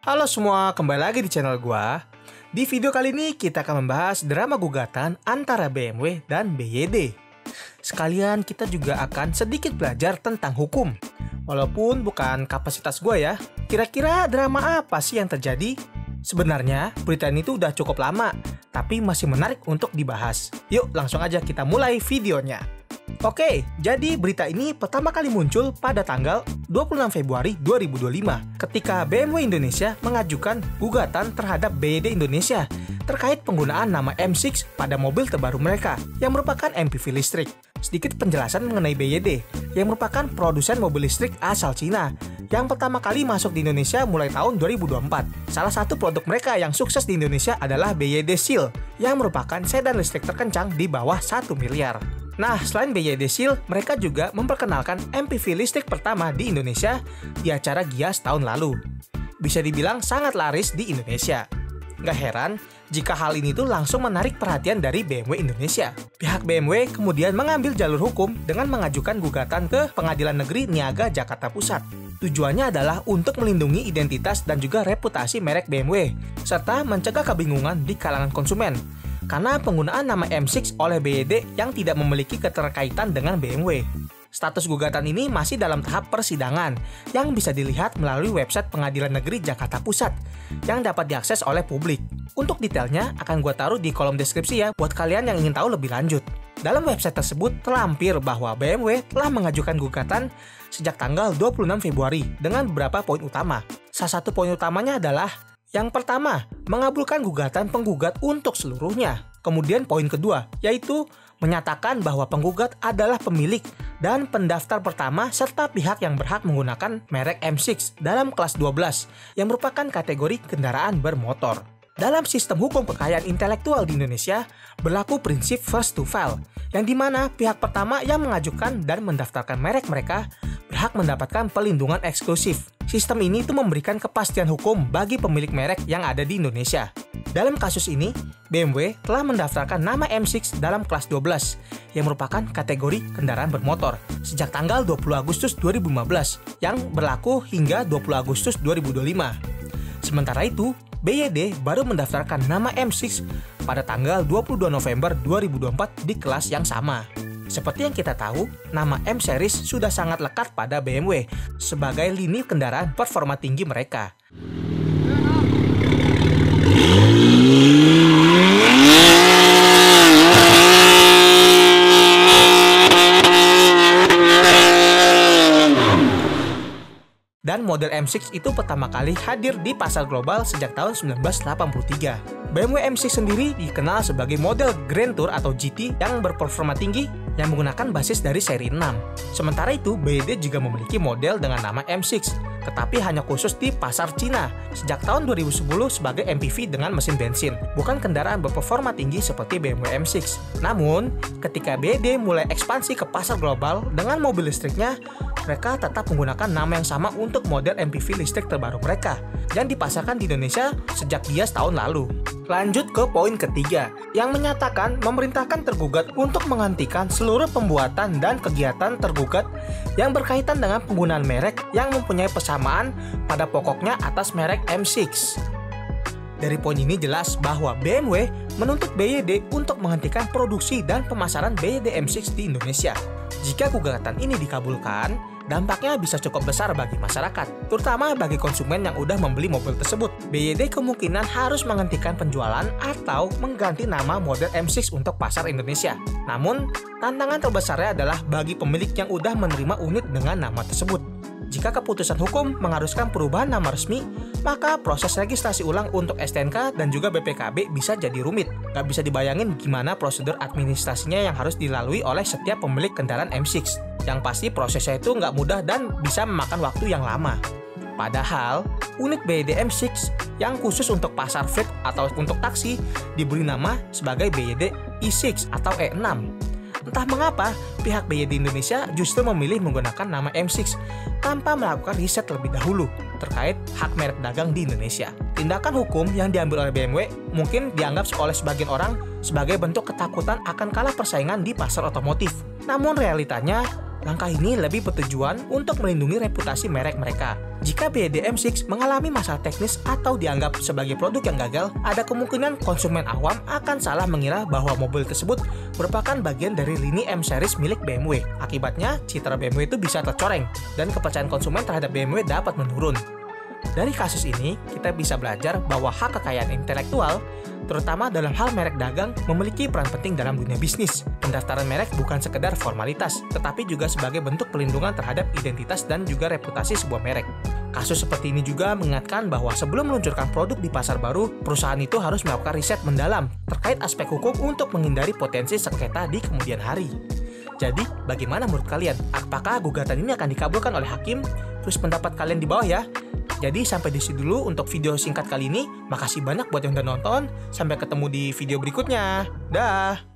Halo semua, kembali lagi di channel gua. Di video kali ini kita akan membahas drama gugatan antara BMW dan BYD. Sekalian kita juga akan sedikit belajar tentang hukum. Walaupun bukan kapasitas gua ya. Kira-kira drama apa sih yang terjadi? Sebenarnya berita ini tuh udah cukup lama, tapi masih menarik untuk dibahas. Yuk langsung aja kita mulai videonya. Oke, jadi berita ini pertama kali muncul pada tanggal 26 Februari 2025 ketika BMW Indonesia mengajukan gugatan terhadap BYD Indonesia terkait penggunaan nama M6 pada mobil terbaru mereka yang merupakan MPV listrik. Sedikit penjelasan mengenai BYD yang merupakan produsen mobil listrik asal Cina yang pertama kali masuk di Indonesia mulai tahun 2024. Salah satu produk mereka yang sukses di Indonesia adalah BYD Seal yang merupakan sedan listrik terkencang di bawah 1 miliar. Nah, selain BYD Seal, mereka juga memperkenalkan MPV listrik pertama di Indonesia di acara Gias tahun lalu. Bisa dibilang sangat laris di Indonesia. Nggak heran jika hal ini tuh langsung menarik perhatian dari BMW Indonesia. Pihak BMW kemudian mengambil jalur hukum dengan mengajukan gugatan ke Pengadilan Negeri Niaga Jakarta Pusat. Tujuannya adalah untuk melindungi identitas dan juga reputasi merek BMW, serta mencegah kebingungan di kalangan konsumen. Karena penggunaan nama M6 oleh BYD yang tidak memiliki keterkaitan dengan BMW. Status gugatan ini masih dalam tahap persidangan yang bisa dilihat melalui website Pengadilan Negeri Jakarta Pusat yang dapat diakses oleh publik. Untuk detailnya akan gue taruh di kolom deskripsi ya buat kalian yang ingin tahu lebih lanjut. Dalam website tersebut terlampir bahwa BMW telah mengajukan gugatan sejak tanggal 26 Februari dengan beberapa poin utama. Salah satu poin utamanya adalah yang pertama, mengabulkan gugatan penggugat untuk seluruhnya. Kemudian poin kedua, yaitu menyatakan bahwa penggugat adalah pemilik dan pendaftar pertama serta pihak yang berhak menggunakan merek M6 dalam kelas 12 yang merupakan kategori kendaraan bermotor. Dalam sistem hukum kekayaan intelektual di Indonesia, berlaku prinsip first to file, yang dimana pihak pertama yang mengajukan dan mendaftarkan merek mereka berhak mendapatkan pelindungan eksklusif. Sistem ini itu memberikan kepastian hukum bagi pemilik merek yang ada di Indonesia. Dalam kasus ini, BMW telah mendaftarkan nama M6 dalam kelas 12 yang merupakan kategori kendaraan bermotor sejak tanggal 20 Agustus 2015 yang berlaku hingga 20 Agustus 2025. Sementara itu, BYD baru mendaftarkan nama M6 pada tanggal 22 November 2024 di kelas yang sama. Seperti yang kita tahu, nama M-Series sudah sangat lekat pada BMW sebagai lini kendaraan performa tinggi mereka. Dan model M6 itu pertama kali hadir di pasar global sejak tahun 1983. BMW M6 sendiri dikenal sebagai model Grand Tour atau GT yang berperforma tinggi yang menggunakan basis dari seri 6. Sementara itu, BYD juga memiliki model dengan nama M6, tetapi hanya khusus di pasar Cina sejak tahun 2010 sebagai MPV dengan mesin bensin, bukan kendaraan berperforma tinggi seperti BMW M6. Namun, ketika BYD mulai ekspansi ke pasar global dengan mobil listriknya, mereka tetap menggunakan nama yang sama untuk model MPV listrik terbaru mereka yang dipasarkan di Indonesia sejak Gias tahun lalu. Lanjut ke poin ketiga, yang menyatakan memerintahkan tergugat untuk menghentikan seluruh pembuatan dan kegiatan tergugat yang berkaitan dengan penggunaan merek yang mempunyai persamaan pada pokoknya atas merek M6. Dari poin ini jelas bahwa BMW menuntut BYD untuk menghentikan produksi dan pemasaran BYD M6 di Indonesia. Jika gugatan ini dikabulkan, dampaknya bisa cukup besar bagi masyarakat, terutama bagi konsumen yang udah membeli mobil tersebut. BYD kemungkinan harus menghentikan penjualan atau mengganti nama model M6 untuk pasar Indonesia. Namun, tantangan terbesarnya adalah bagi pemilik yang udah menerima unit dengan nama tersebut. Jika keputusan hukum mengharuskan perubahan nama resmi, maka proses registrasi ulang untuk STNK dan juga BPKB bisa jadi rumit. Gak bisa dibayangin gimana prosedur administrasinya yang harus dilalui oleh setiap pemilik kendaraan M6. Yang pasti prosesnya itu nggak mudah dan bisa memakan waktu yang lama. Padahal, unit BYD M6 yang khusus untuk pasar fleet atau untuk taksi diberi nama sebagai BYD E6 atau E6. Entah mengapa, pihak BYD Indonesia justru memilih menggunakan nama M6 tanpa melakukan riset terlebih dahulu terkait hak merek dagang di Indonesia. Tindakan hukum yang diambil oleh BMW mungkin dianggap oleh sebagian orang sebagai bentuk ketakutan akan kalah persaingan di pasar otomotif. Namun realitanya, Langkah ini lebih bertujuan untuk melindungi reputasi merek mereka. Jika BYD M6 mengalami masalah teknis atau dianggap sebagai produk yang gagal, ada kemungkinan konsumen awam akan salah mengira bahwa mobil tersebut merupakan bagian dari lini M series milik BMW. Akibatnya, citra BMW itu bisa tercoreng dan kepercayaan konsumen terhadap BMW dapat menurun. Dari kasus ini, kita bisa belajar bahwa hak kekayaan intelektual, terutama dalam hal merek dagang, memiliki peran penting dalam dunia bisnis. Pendaftaran merek bukan sekedar formalitas, tetapi juga sebagai bentuk pelindungan terhadap identitas dan juga reputasi sebuah merek. Kasus seperti ini juga mengingatkan bahwa sebelum meluncurkan produk di pasar baru, perusahaan itu harus melakukan riset mendalam terkait aspek hukum untuk menghindari potensi sengketa di kemudian hari. Jadi, bagaimana menurut kalian? Apakah gugatan ini akan dikabulkan oleh hakim? Terus pendapat kalian di bawah ya. Jadi sampai di sini dulu untuk video singkat kali ini. Makasih banyak buat yang udah nonton. Sampai ketemu di video berikutnya. Dah.